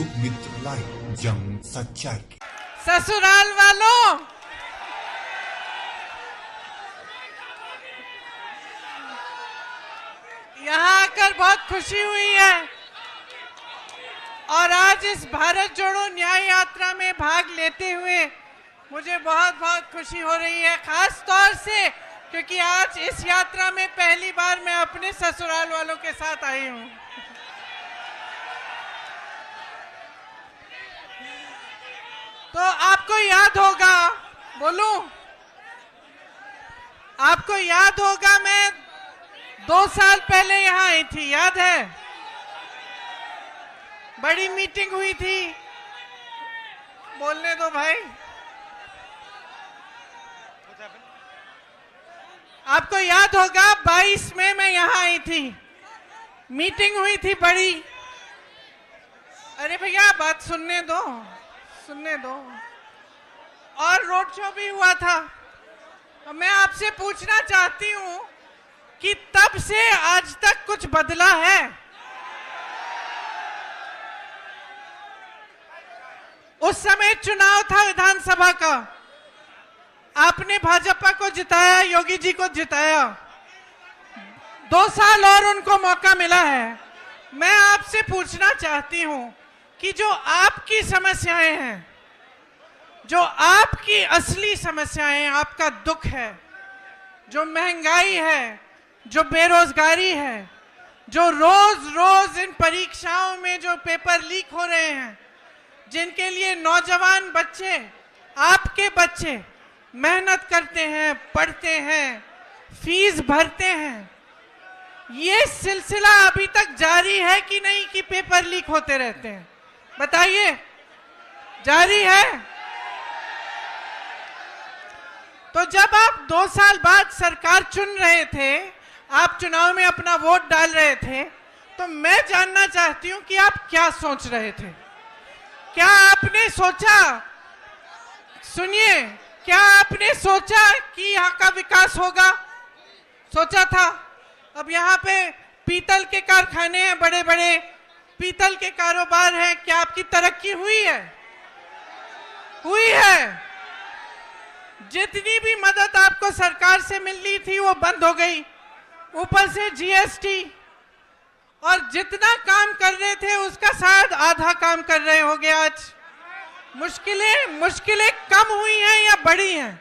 लोक मित्र लाइव जंग सच्चाई की। ससुराल वालों, यहाँ आकर बहुत खुशी हुई है और आज इस भारत जोड़ो न्याय यात्रा में भाग लेते हुए मुझे बहुत बहुत खुशी हो रही है, खास तौर से क्योंकि आज इस यात्रा में पहली बार मैं अपने ससुराल वालों के साथ आई हूँ। तो आपको याद होगा, बोलूं, आपको याद होगा मैं 2 साल पहले यहाँ आई थी, याद है? बड़ी मीटिंग हुई थी, बोलने दो भाई। आपको याद होगा 22 में मैं यहाँ आई थी, मीटिंग हुई थी बड़ी। अरे भैया बात सुनने दो, सुनने दो। और रोड शो भी हुआ था। तो मैं आपसे पूछना चाहती हूँ कि तब से आज तक कुछ बदला है? उस समय चुनाव था विधानसभा का, आपने भाजपा को जिताया, योगी जी को जिताया, 2 साल और उनको मौका मिला है। मैं आपसे पूछना चाहती हूं कि जो आपकी समस्याएं हैं, जो आपकी असली समस्याएं, आपका दुख है, जो महंगाई है, जो बेरोजगारी है, जो रोज रोज इन परीक्षाओं में जो पेपर लीक हो रहे हैं, जिनके लिए नौजवान बच्चे, आपके बच्चे मेहनत करते हैं, पढ़ते हैं, फीस भरते हैं, ये सिलसिला अभी तक जारी है कि नहीं कि पेपर लीक होते रहते हैं? बताइए, जारी है? तो जब आप 2 साल बाद सरकार चुन रहे थे, आप चुनाव में अपना वोट डाल रहे थे, तो मैं जानना चाहती हूं कि आप क्या सोच रहे थे? क्या आपने सोचा, सुनिए, क्या आपने सोचा कि यहाँ का विकास होगा? सोचा था? अब यहाँ पे पीतल के कारखाने हैं, बड़े बड़े पीतल के कारोबार हैं, क्या आपकी तरक्की हुई है? हुई है। जितनी भी मदद आपको सरकार से मिलनी थी वो बंद हो गई, ऊपर से जीएसटी, और जितना काम कर रहे थे उसका शायद आधा काम कर रहे होंगे आज। मुश्किलें कम हुई हैं या बढ़ी हैं?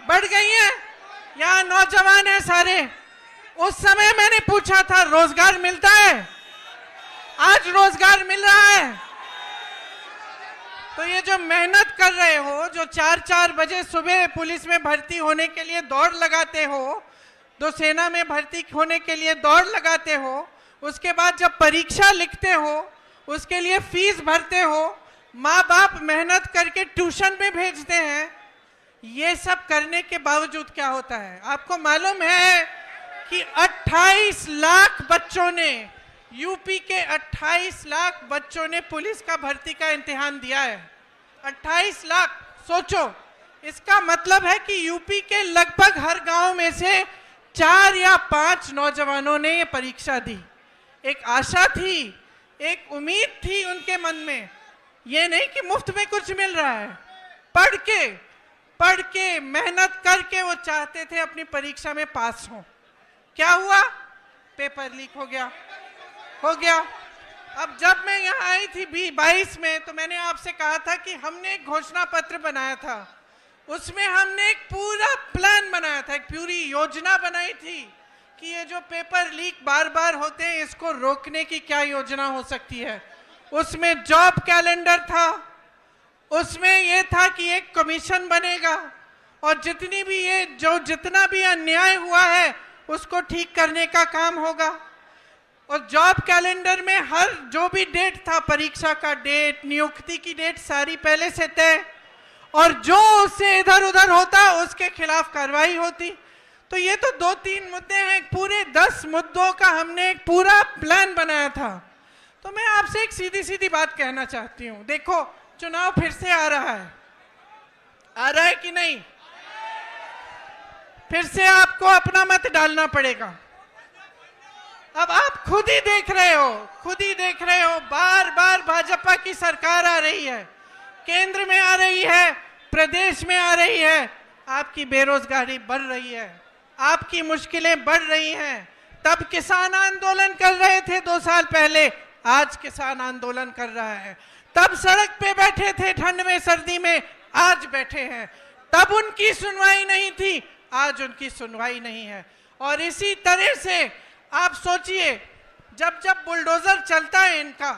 बढ़ गई हैं। यहाँ नौजवान हैं सारे। उस समय मैंने पूछा था रोजगार मिलता है, आज रोजगार मिल रहा है। तो ये जो मेहनत कर रहे हो, जो 4-4 बजे सुबह पुलिस में भर्ती होने के लिए दौड़ लगाते हो, तो सेना में भर्ती होने के लिए दौड़ लगाते हो, उसके बाद जब परीक्षा लिखते हो, उसके लिए फीस भरते हो, माँ बाप मेहनत करके ट्यूशन में भेजते हैं, ये सब करने के बावजूद क्या होता है? आपको मालूम है कि 28 लाख बच्चों ने, यूपी के 28 लाख बच्चों ने पुलिस का भर्ती का इम्तिहान दिया है। 28 लाख, सोचो, इसका मतलब है कि यूपी के लगभग हर गांव में से 4 या 5 नौजवानों ने ये परीक्षा दी। एक आशा थी, एक उम्मीद थी उनके मन में, ये नहीं कि मुफ्त में कुछ मिल रहा है। पढ़ के मेहनत करके वो चाहते थे अपनी परीक्षा में पास हो। क्या हुआ? पेपर लीक हो गया। अब जब मैं यहाँ आई थी 22 में, तो मैंने आपसे कहा था कि हमने एक घोषणा पत्र बनाया था, उसमें हमने एक पूरा प्लान बनाया था, एक पूरी योजना बनाई थी कि ये जो पेपर लीक बार बार होते हैं, इसको रोकने की क्या योजना हो सकती है। उसमें जॉब कैलेंडर था, उसमें ये था कि एक कमीशन बनेगा और जितना भी अन्याय हुआ है उसको ठीक करने का काम होगा। और जॉब कैलेंडर में हर जो भी डेट था, परीक्षा का डेट, नियुक्ति की डेट, सारी पहले से तय, और जो उससे इधर उधर होता उसके खिलाफ कार्रवाई होती। तो ये तो 2-3 मुद्दे हैं, पूरे 10 मुद्दों का हमने एक पूरा प्लान बनाया था। तो मैं आपसे एक सीधी सीधी बात कहना चाहती हूँ, देखो चुनाव फिर से आ रहा है कि नहीं? फिर से आपको अपना मत डालना पड़ेगा। अब आप खुद ही देख रहे हो, बार बार भाजपा की सरकार आ रही है, केंद्र में आ रही है, प्रदेश में आ रही है, आपकी बेरोजगारी बढ़ रही है, आपकी मुश्किलें बढ़ रही हैं। तब किसान आंदोलन कर रहे थे 2 साल पहले, आज किसान आंदोलन कर रहा है। तब सड़क पे बैठे थे ठंड में सर्दी में, आज बैठे हैं। तब उनकी सुनवाई नहीं थी, आज उनकी सुनवाई नहीं है। और इसी तरह से आप सोचिए, जब जब बुलडोजर चलता है इनका,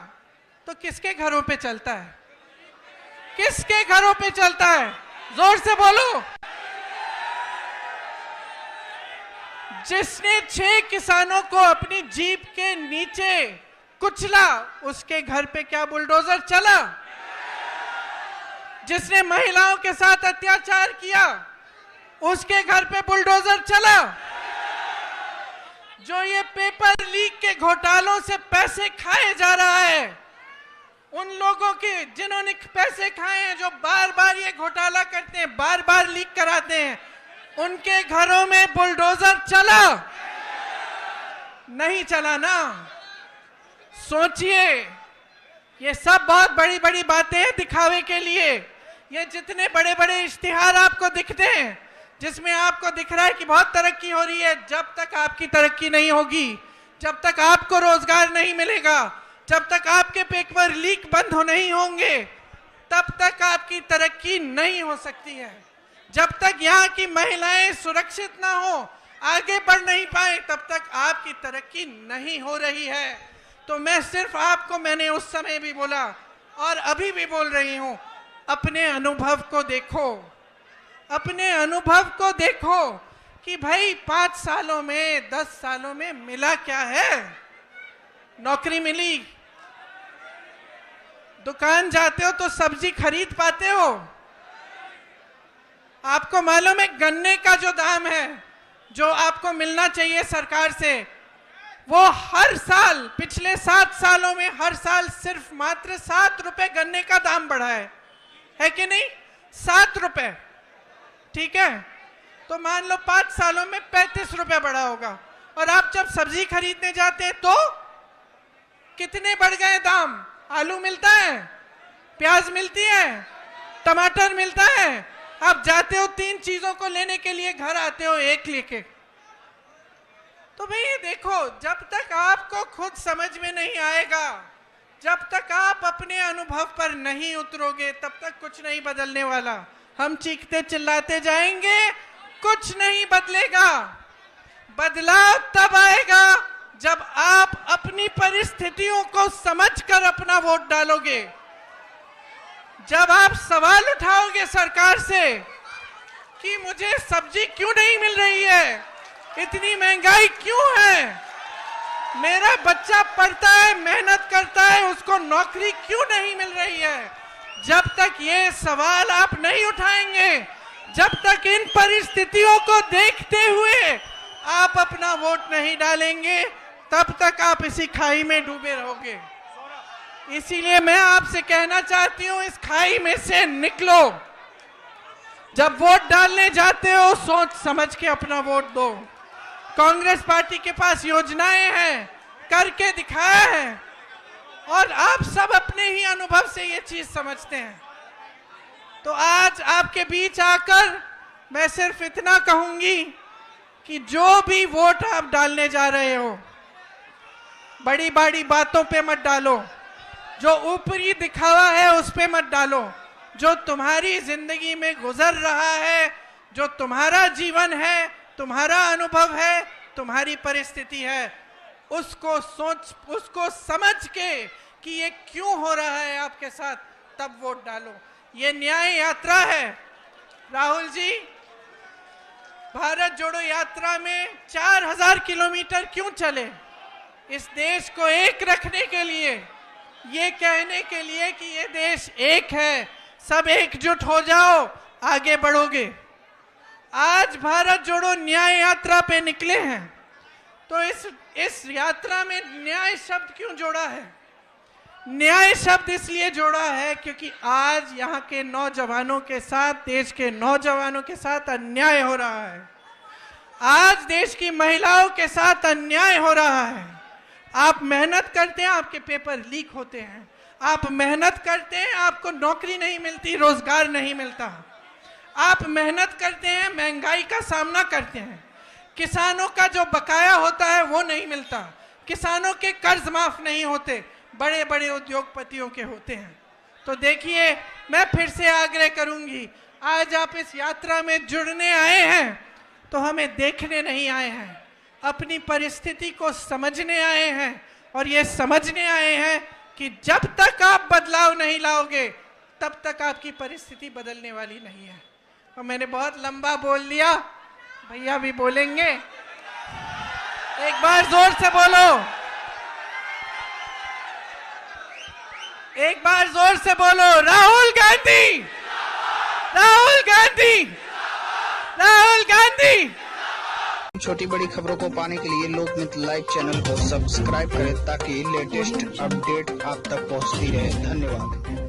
तो किसके घरों पे चलता है? किसके घरों पे चलता है? जोर से बोलो। जिसने 6 किसानों को अपनी जीप के नीचे कुचला, उसके घर पे क्या बुलडोजर चला? जिसने महिलाओं के साथ अत्याचार किया, उसके घर पे बुलडोजर चला? जो ये पेपर लीक के घोटालों से पैसे खाए जा रहा है, उन लोगों के जिन्होंने पैसे खाए हैं, जो बार बार ये घोटाला करते हैं, बार बार लीक कराते हैं, उनके घरों में बुलडोजर चला? नहीं चला ना। सोचिए, ये सब बहुत बड़ी बड़ी बातें हैं दिखावे के लिए। ये जितने बड़े बड़े इश्तिहार आपको दिखते हैं, जिसमें आपको दिख रहा है कि बहुत तरक्की हो रही है, जब तक आपकी तरक्की नहीं होगी, जब तक आपको रोजगार नहीं मिलेगा, जब तक आपके पेपर लीक बंद नहीं होंगे, तब तक आपकी तरक्की नहीं हो सकती है। जब तक यहाँ की महिलाएं सुरक्षित ना हो, आगे बढ़ नहीं पाए, तब तक आपकी तरक्की नहीं हो रही है। तो मैं सिर्फ आपको, मैंने उस समय भी बोला और अभी भी बोल रही हूं, अपने अनुभव को देखो, अपने अनुभव को देखो कि भाई 5 सालों में, 10 सालों में मिला क्या है? नौकरी मिली, दुकान जाते हो तो सब्जी खरीद पाते हो। आपको मालूम है गन्ने का जो दाम है, जो आपको मिलना चाहिए सरकार से, वो हर साल, पिछले 7 सालों में हर साल सिर्फ मात्र 7 रुपए गन्ने का दाम बढ़ा है कि नहीं? 7 रुपए, ठीक है? तो मान लो 5 सालों में 35 रुपए बढ़ा होगा। और आप जब सब्जी खरीदने जाते हैं तो कितने बढ़ गए दाम? आलू मिलता है, प्याज मिलती है, टमाटर मिलता है, आप जाते हो 3 चीजों को लेने के लिए, घर आते हो 1 लेके। तो भाई देखो, जब तक आपको खुद समझ में नहीं आएगा, जब तक आप अपने अनुभव पर नहीं उतरोगे, तब तक कुछ नहीं बदलने वाला। हम चीखते चिल्लाते जाएंगे, कुछ नहीं बदलेगा। बदलाव तब आएगा जब आप अपनी परिस्थितियों को समझकर अपना वोट डालोगे, जब आप सवाल उठाओगे सरकार से कि मुझे सब्जी क्यों नहीं मिल रही है, इतनी महंगाई क्यों है, मेरा बच्चा पढ़ता है, मेहनत करता है, उसको नौकरी क्यों नहीं मिल रही है। जब तक ये सवाल आप नहीं उठाएंगे, जब तक इन परिस्थितियों को देखते हुए आप अपना वोट नहीं डालेंगे, तब तक आप इसी खाई में डूबे रहोगे। इसीलिए मैं आपसे कहना चाहती हूं, इस खाई में से निकलो। जब वोट डालने जाते हो, सोच समझ के अपना वोट दो। कांग्रेस पार्टी के पास योजनाएं हैं, करके दिखाया है, और आप सब अपने ही अनुभव से ये चीज समझते हैं। तो आज आपके बीच आकर मैं सिर्फ इतना कहूंगी कि जो भी वोट आप डालने जा रहे हो, बड़ी बड़ी बातों पे मत डालो, जो ऊपरी दिखावा है उस पे मत डालो। जो तुम्हारी जिंदगी में गुजर रहा है, जो तुम्हारा जीवन है, तुम्हारा अनुभव है, तुम्हारी परिस्थिति है, उसको सोच, उसको समझ के कि ये क्यों हो रहा है आपके साथ, तब वोट डालो। ये न्याय यात्रा है। राहुल जी, भारत जोड़ो यात्रा में 4000 किलोमीटर क्यों चले? इस देश को एक रखने के लिए, ये कहने के लिए कि ये देश एक है, सब एकजुट हो जाओ, आगे बढ़ोगे। आज भारत जोड़ो न्याय यात्रा पे निकले हैं, तो इस यात्रा में न्याय शब्द क्यों जोड़ा है? न्याय शब्द इसलिए जोड़ा है क्योंकि आज यहाँ के नौजवानों के साथ, देश के नौजवानों के साथ अन्याय हो रहा है। आज देश की महिलाओं के साथ अन्याय हो रहा है। आप मेहनत करते हैं, आपके पेपर लीक होते हैं। आप मेहनत करते हैं, आपको नौकरी नहीं मिलती, रोजगार नहीं मिलता। आप मेहनत करते हैं, महंगाई का सामना करते हैं, किसानों का जो बकाया होता है वो नहीं मिलता, किसानों के कर्ज माफ नहीं होते, बड़े बड़े उद्योगपतियों के होते हैं। तो देखिए, मैं फिर से आग्रह करूंगी, आज आप इस यात्रा में जुड़ने आए हैं तो हमें देखने नहीं आए हैं, अपनी परिस्थिति को समझने आए हैं। और ये समझने आए हैं कि जब तक आप बदलाव नहीं लाओगे तब तक आपकी परिस्थिति बदलने वाली नहीं है। और मैंने बहुत लंबा बोल लिया, भैया भी बोलेंगे, एक बार जोर से बोलो, एक बार जोर से बोलो, राहुल गांधी, राहुल गांधी, राहुल गांधी। छोटी बड़ी खबरों को पाने के लिए लोकमित्र लाइव चैनल को सब्सक्राइब करें ताकि लेटेस्ट अपडेट आप तक पहुंचती रहे। धन्यवाद।